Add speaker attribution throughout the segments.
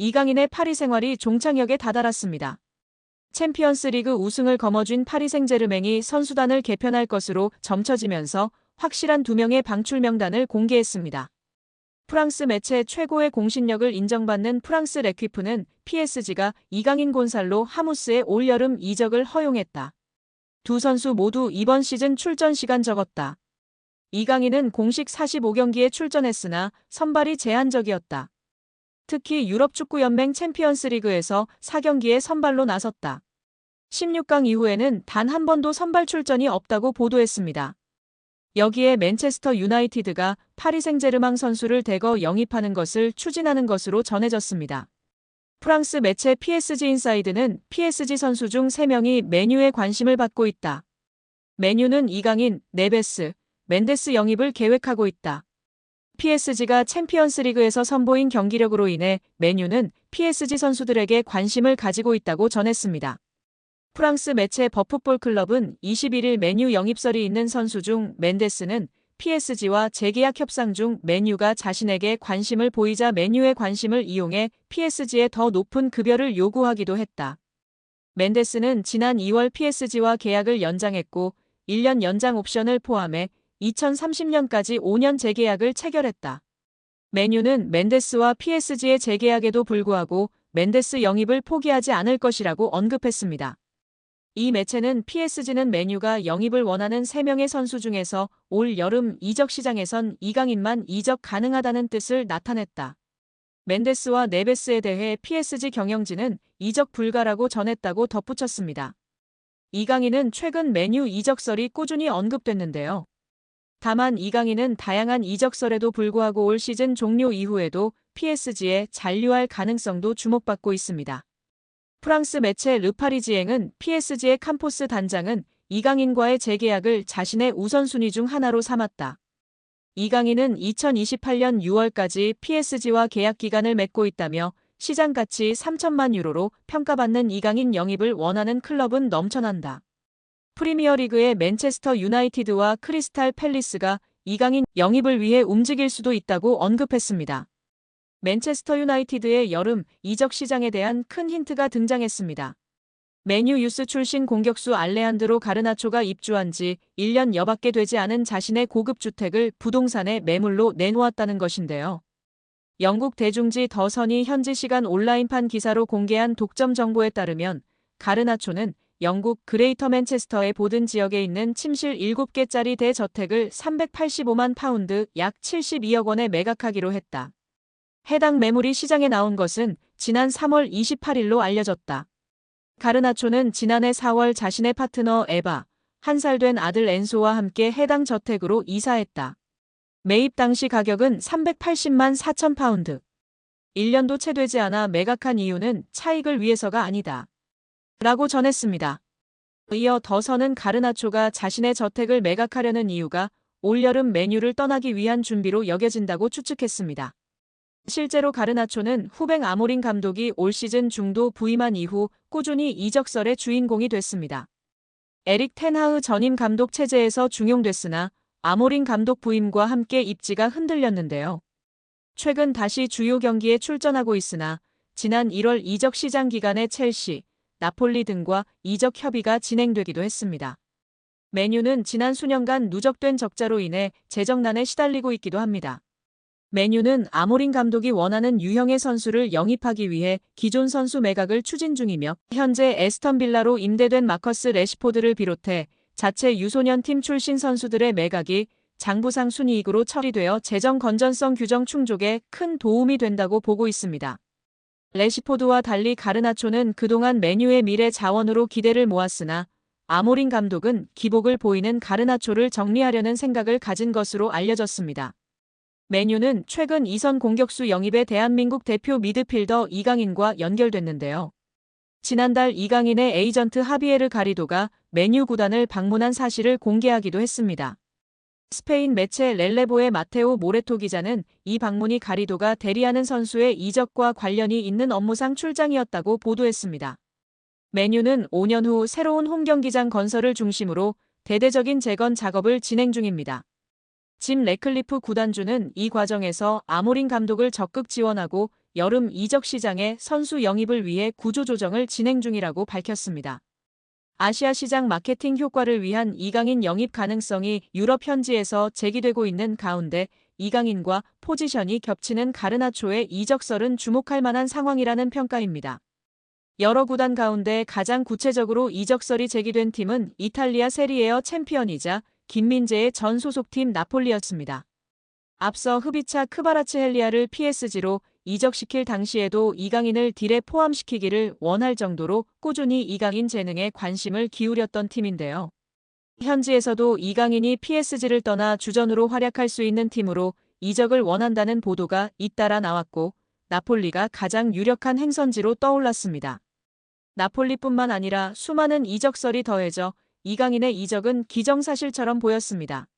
Speaker 1: 이강인의 파리 생활이 종착역에 다다랐습니다. 챔피언스리그 우승을 거머쥔 파리 생제르맹이 선수단을 개편할 것으로 점쳐지면서 확실한 2명의 방출 명단을 공개했습니다. 프랑스 매체 최고의 공신력을 인정받는 프랑스 레퀴프는 PSG가 이강인 곤살로 하무스의 올여름 이적을 허용했다. 두 선수 모두 이번 시즌 출전 시간 적었다. 이강인은 공식 45경기에 출전했으나 선발이 제한적이었다. 특히 유럽축구연맹 챔피언스리그에서 4경기에 선발로 나섰다. 16강 이후에는 단 한 번도 선발 출전이 없다고 보도했습니다. 여기에 맨체스터 유나이티드가 파리 생제르맹 선수를 대거 영입하는 것을 추진하는 것으로 전해졌습니다. 프랑스 매체 PSG 인사이드는 PSG 선수 중 3명이 맨유에 관심을 받고 있다. 맨유는 이강인, 네베스, 멘데스 영입을 계획하고 있다. PSG가 챔피언스리그에서 선보인 경기력으로 인해 맨유는 PSG 선수들에게 관심을 가지고 있다고 전했습니다. 프랑스 매체 버풋볼 클럽은 21일 맨유 영입설이 있는 선수 중 멘데스는 PSG와 재계약 협상 중 맨유가 자신에게 관심을 보이자 맨유의 관심을 이용해 PSG에 더 높은 급여를 요구하기도 했다. 멘데스는 지난 2월 PSG와 계약을 연장했고 1년 연장 옵션을 포함해 2030년까지 5년 재계약을 체결했다. 맨유는 멘데스와 PSG의 재계약에도 불구하고 멘데스 영입을 포기하지 않을 것이라고 언급했습니다. 이 매체는 PSG는 맨유가 영입을 원하는 3명의 선수 중에서 올 여름 이적 시장에선 이강인만 이적 가능하다는 뜻을 나타냈다. 멘데스와 네베스에 대해 PSG 경영진은 이적 불가라고 전했다고 덧붙였습니다. 이강인은 최근 맨유 이적설이 꾸준히 언급됐는데요. 다만 이강인은 다양한 이적설에도 불구하고 올 시즌 종료 이후에도 PSG에 잔류할 가능성도 주목받고 있습니다. 프랑스 매체 르파리지앵은 PSG의 캄포스 단장은 이강인과의 재계약을 자신의 우선순위 중 하나로 삼았다. 이강인은 2028년 6월까지 PSG와 계약 기간을 맺고 있다며 시장 가치 3천만 유로로 평가받는 이강인 영입을 원하는 클럽은 넘쳐난다. 프리미어리그의 맨체스터 유나이티드와 크리스탈 팰리스가 이강인 영입을 위해 움직일 수도 있다고 언급했습니다. 맨체스터 유나이티드의 여름 이적 시장에 대한 큰 힌트가 등장했습니다. 맨유 유스 출신 공격수 알레한드로 가르나초가 입주한 지 1년 여밖에 되지 않은 자신의 고급 주택을 부동산에 매물로 내놓았다는 것인데요. 영국 대중지 더 선이 현지 시간 온라인판 기사로 공개한 독점 정보에 따르면 가르나초는 영국 그레이터 맨체스터의 보든 지역에 있는 침실 7개짜리 대저택을 385만 파운드 약 72억 원에 매각하기로 했다. 해당 매물이 시장에 나온 것은 지난 3월 28일로 알려졌다. 가르나초는 지난해 4월 자신의 파트너 에바, 1살 된 아들 엔소와 함께 해당 저택으로 이사했다. 매입 당시 가격은 380만 4천 파운드. 1년도 채 되지 않아 매각한 이유는 차익을 위해서가 아니다. 라고 전했습니다. 이어 더선은 가르나초가 자신의 저택을 매각하려는 이유가 올여름 맨유를 떠나기 위한 준비로 여겨진다고 추측했습니다. 실제로 가르나초는 후배 아모린 감독이 올 시즌 중도 부임한 이후 꾸준히 이적설의 주인공이 됐습니다. 에릭 텐하흐 전임 감독 체제에서 중용됐으나 아모린 감독 부임과 함께 입지가 흔들렸는데요. 최근 다시 주요 경기에 출전하고 있으나 지난 1월 이적 시장 기간에 첼시, 나폴리 등과 이적 협의가 진행되기도 했습니다. 맨유는 지난 수년간 누적된 적자로 인해 재정난에 시달리고 있기도 합니다. 맨유는 아모린 감독이 원하는 유형의 선수를 영입하기 위해 기존 선수 매각을 추진 중이며 현재 에스턴 빌라로 임대된 마커스 레시포드를 비롯해 자체 유소년 팀 출신 선수들의 매각이 장부상 순이익으로 처리되어 재정 건전성 규정 충족에 큰 도움이 된다고 보고 있습니다. 레시포드와 달리 가르나초는 그동안 맨유의 미래 자원으로 기대를 모았으나 아모린 감독은 기복을 보이는 가르나초를 정리하려는 생각을 가진 것으로 알려졌습니다. 맨유는 최근 2선 공격수 영입에 대한민국 대표 미드필더 이강인과 연결됐는데요. 지난달 이강인의 에이전트 하비에르 가리도가 맨유 구단을 방문한 사실을 공개하기도 했습니다. 스페인 매체 렐레보의 마테오 모레토 기자는 이 방문이 가리도가 대리하는 선수의 이적과 관련이 있는 업무상 출장이었다고 보도했습니다. 맨유는 5년 후 새로운 홈경기장 건설을 중심으로 대대적인 재건 작업을 진행 중입니다. 짐 래클리프 구단주는 이 과정에서 아모린 감독을 적극 지원하고 여름 이적 시장에 선수 영입을 위해 구조조정을 진행 중이라고 밝혔습니다. 아시아 시장 마케팅 효과를 위한 이강인 영입 가능성이 유럽 현지에서 제기되고 있는 가운데 이강인과 포지션이 겹치는 가르나초의 이적설은 주목할 만한 상황이라는 평가입니다. 여러 구단 가운데 가장 구체적으로 이적설이 제기된 팀은 이탈리아 세리에어 챔피언이자 김민재의 전 소속팀 나폴리였습니다. 앞서 흡이차 크바라츠헬리아를 PSG로 이적시킬 당시에도 이강인을 딜에 포함시키기를 원할 정도로 꾸준히 이강인 재능에 관심을 기울였던 팀인데요. 현지에서도 이강인이 PSG를 떠나 주전으로 활약할 수 있는 팀으로 이적을 원한다는 보도가 잇따라 나왔고 나폴리가 가장 유력한 행선지로 떠올랐습니다. 나폴리뿐만 아니라 수많은 이적설이 더해져 이강인의 이적은 기정사실처럼 보였습니다.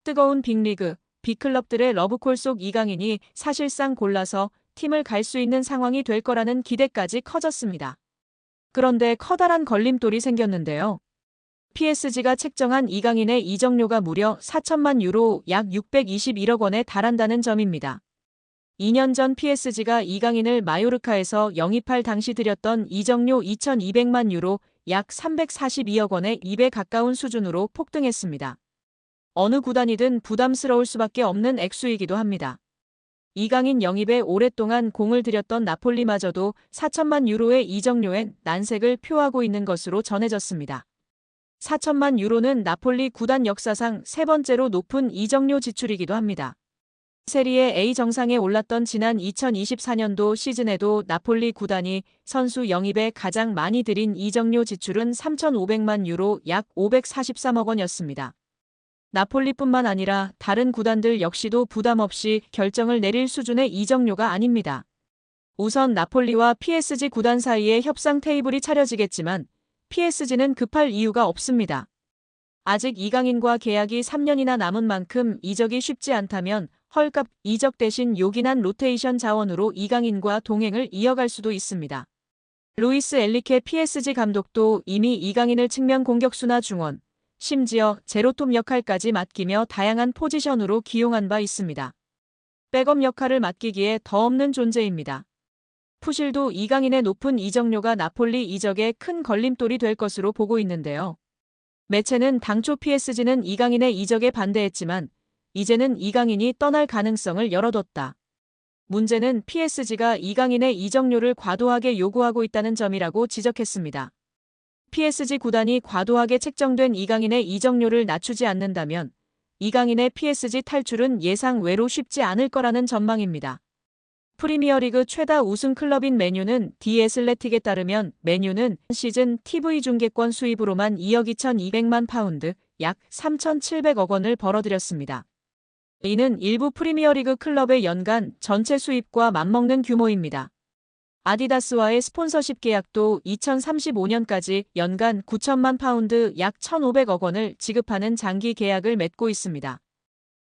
Speaker 1: 뜨거운 빅리그, 빅클럽들의 러브콜 속 이강인이 사실상 골라서 팀을 갈 수 있는 상황이 될 거라는 기대까지 커졌습니다. 그런데 커다란 걸림돌이 생겼는데요. PSG가 책정한 이강인의 이적료가 무려 4천만 유로 약 621억 원에 달한다는 점입니다. 2년 전 PSG가 이강인을 마요르카에서 영입할 당시 들였던 이적료 2,200만 유로 약 342억 원의 2배 가까운 수준으로 폭등했습니다. 어느 구단이든 부담스러울 수밖에 없는 액수이기도 합니다. 이강인 영입에 오랫동안 공을 들였던 나폴리마저도 4천만 유로의 이적료엔 난색을 표하고 있는 것으로 전해졌습니다. 4천만 유로는 나폴리 구단 역사상 세 번째로 높은 이적료 지출이기도 합니다. 세리에 A 정상에 올랐던 지난 2024년도 시즌에도 나폴리 구단이 선수 영입에 가장 많이 들인 이적료 지출은 3,500만 유로 약 543억 원이었습니다. 나폴리뿐만 아니라 다른 구단들 역시도 부담 없이 결정을 내릴 수준의 이적료가 아닙니다. 우선 나폴리와 PSG 구단 사이에 협상 테이블이 차려지겠지만 PSG는 급할 이유가 없습니다. 아직 이강인과 계약이 3년이나 남은 만큼 이적이 쉽지 않다면 헐값 이적 대신 요긴한 로테이션 자원으로 이강인과 동행을 이어갈 수도 있습니다. 루이스 엘리케 PSG 감독도 이미 이강인을 측면 공격수나 중원, 심지어 제로톱 역할까지 맡기며 다양한 포지션으로 기용한 바 있습니다. 백업 역할을 맡기기에 더 없는 존재입니다. 푸실도 이강인의 높은 이적료가 나폴리 이적에 큰 걸림돌이 될 것으로 보고 있는데요. 매체는 당초 PSG는 이강인의 이적에 반대했지만 이제는 이강인이 떠날 가능성을 열어뒀다. 문제는 PSG가 이강인의 이적료를 과도하게 요구하고 있다는 점이라고 지적했습니다. PSG 구단이 과도하게 책정된 이강인의 이적료를 낮추지 않는다면 이강인의 PSG 탈출은 예상 외로 쉽지 않을 거라는 전망입니다. 프리미어리그 최다 우승 클럽인 맨유는 디 애슬레틱에 따르면 맨유는 시즌 TV 중계권 수입으로만 2억 2,200만 파운드, 약 3,700억 원을 벌어들였습니다. 이는 일부 프리미어리그 클럽의 연간 전체 수입과 맞먹는 규모입니다. 아디다스와의 스폰서십 계약도 2035년까지 연간 9천만 파운드 약 1,500억 원을 지급하는 장기 계약을 맺고 있습니다.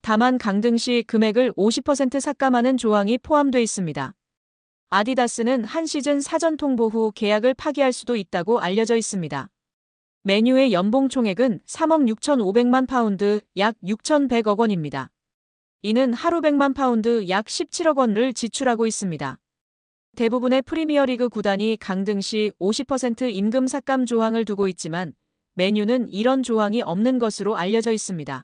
Speaker 1: 다만 강등 시 금액을 50% 삭감하는 조항이 포함돼 있습니다. 아디다스는 한 시즌 사전 통보 후 계약을 파기할 수도 있다고 알려져 있습니다. 맨유의 연봉 총액은 3억 6,500만 파운드 약 6,100억 원입니다. 이는 하루 100만 파운드 약 17억 원을 지출하고 있습니다. 대부분의 프리미어리그 구단이 강등 시 50% 임금 삭감 조항을 두고 있지만 맨유는 이런 조항이 없는 것으로 알려져 있습니다.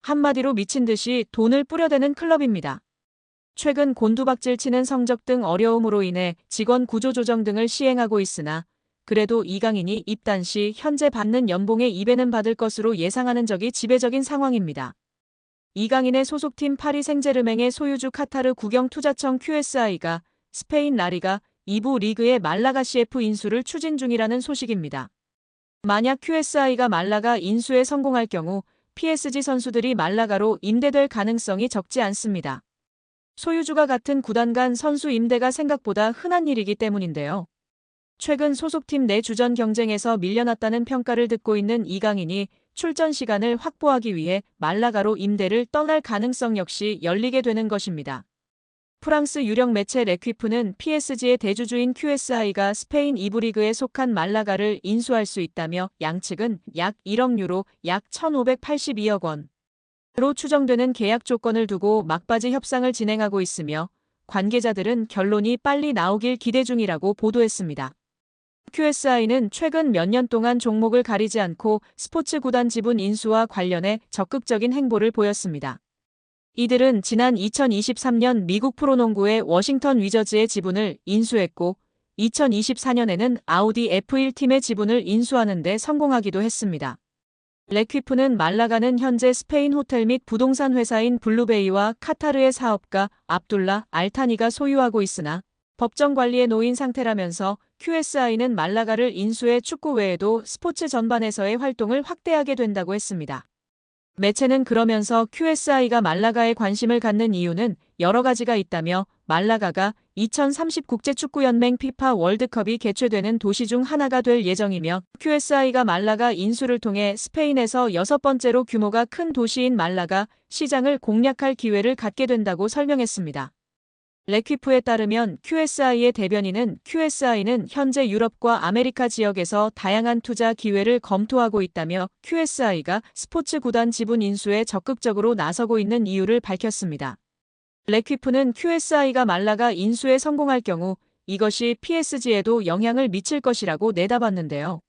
Speaker 1: 한마디로 미친 듯이 돈을 뿌려대는 클럽입니다. 최근 곤두박질 치는 성적 등 어려움으로 인해 직원 구조 조정 등을 시행하고 있으나 그래도 이강인이 입단 시 현재 받는 연봉의 2배는 받을 것으로 예상하는 적이 지배적인 상황입니다. 이강인의 소속팀 파리 생제르맹의 소유주 카타르 국영투자청 QSI가 스페인 라리가 2부 리그의 말라가 CF 인수를 추진 중이라는 소식입니다. 만약 QSI가 말라가 인수에 성공할 경우 PSG 선수들이 말라가로 임대될 가능성이 적지 않습니다. 소유주가 같은 구단 간 선수 임대가 생각보다 흔한 일이기 때문인데요. 최근 소속팀 내 주전 경쟁에서 밀려났다는 평가를 듣고 있는 이강인이 출전 시간을 확보하기 위해 말라가로 임대를 떠날 가능성 역시 열리게 되는 것입니다. 프랑스 유력 매체 레퀴프는 PSG의 대주주인 QSI가 스페인 2부 리그에 속한 말라가를 인수할 수 있다며 양측은 약 1억 유로 약 1,582억 원으로 추정되는 계약 조건을 두고 막바지 협상을 진행하고 있으며 관계자들은 결론이 빨리 나오길 기대 중이라고 보도했습니다. QSI는 최근 몇 년 동안 종목을 가리지 않고 스포츠 구단 지분 인수와 관련해 적극적인 행보를 보였습니다. 이들은 지난 2023년 미국 프로농구의 워싱턴 위저즈의 지분을 인수했고 2024년에는 아우디 F1 팀의 지분을 인수하는 데 성공하기도 했습니다. 레퀴프는 말라가는 현재 스페인 호텔 및 부동산 회사인 블루베이와 카타르의 사업가 압둘라 알타니가 소유하고 있으나 법정 관리에 놓인 상태라면서 QSI는 말라가를 인수해 축구 외에도 스포츠 전반에서의 활동을 확대하게 된다고 했습니다. 매체는 그러면서 QSI가 말라가에 관심을 갖는 이유는 여러 가지가 있다며 말라가가 2030 국제축구연맹 피파 월드컵이 개최되는 도시 중 하나가 될 예정이며 QSI가 말라가 인수를 통해 스페인에서 6번째로 규모가 큰 도시인 말라가 시장을 공략할 기회를 갖게 된다고 설명했습니다. 레퀴프에 따르면 QSI의 대변인은 QSI는 현재 유럽과 아메리카 지역에서 다양한 투자 기회를 검토하고 있다며 QSI가 스포츠 구단 지분 인수에 적극적으로 나서고 있는 이유를 밝혔습니다. 레퀴프는 QSI가 말라가 인수에 성공할 경우 이것이 PSG에도 영향을 미칠 것이라고 내다봤는데요.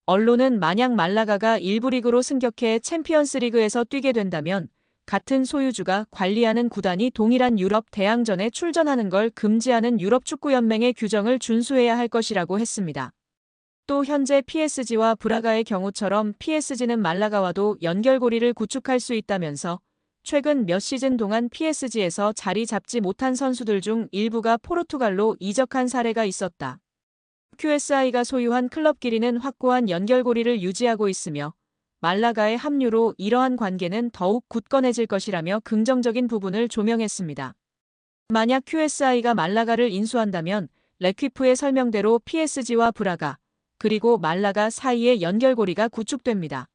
Speaker 1: 언론은 만약 말라가가 1부 리그로 승격해 챔피언스 리그에서 뛰게 된다면 같은 소유주가 관리하는 구단이 동일한 유럽 대항전에 출전하는 걸 금지하는 유럽축구연맹의 규정을 준수해야 할 것이라고 했습니다. 또 현재 PSG와 브라가의 경우처럼 PSG는 말라가와도 연결고리를 구축할 수 있다면서 최근 몇 시즌 동안 PSG에서 자리 잡지 못한 선수들 중 일부가 포르투갈로 이적한 사례가 있었다. QSI가 소유한 클럽끼리는 확고한 연결고리를 유지하고 있으며 말라가의 합류로 이러한 관계는 더욱 굳건해질 것이라며 긍정적인 부분을 조명했습니다. 만약 QSI가 말라가를 인수한다면 레퀴프의 설명대로 PSG와 브라가 그리고 말라가 사이의 연결고리가 구축됩니다.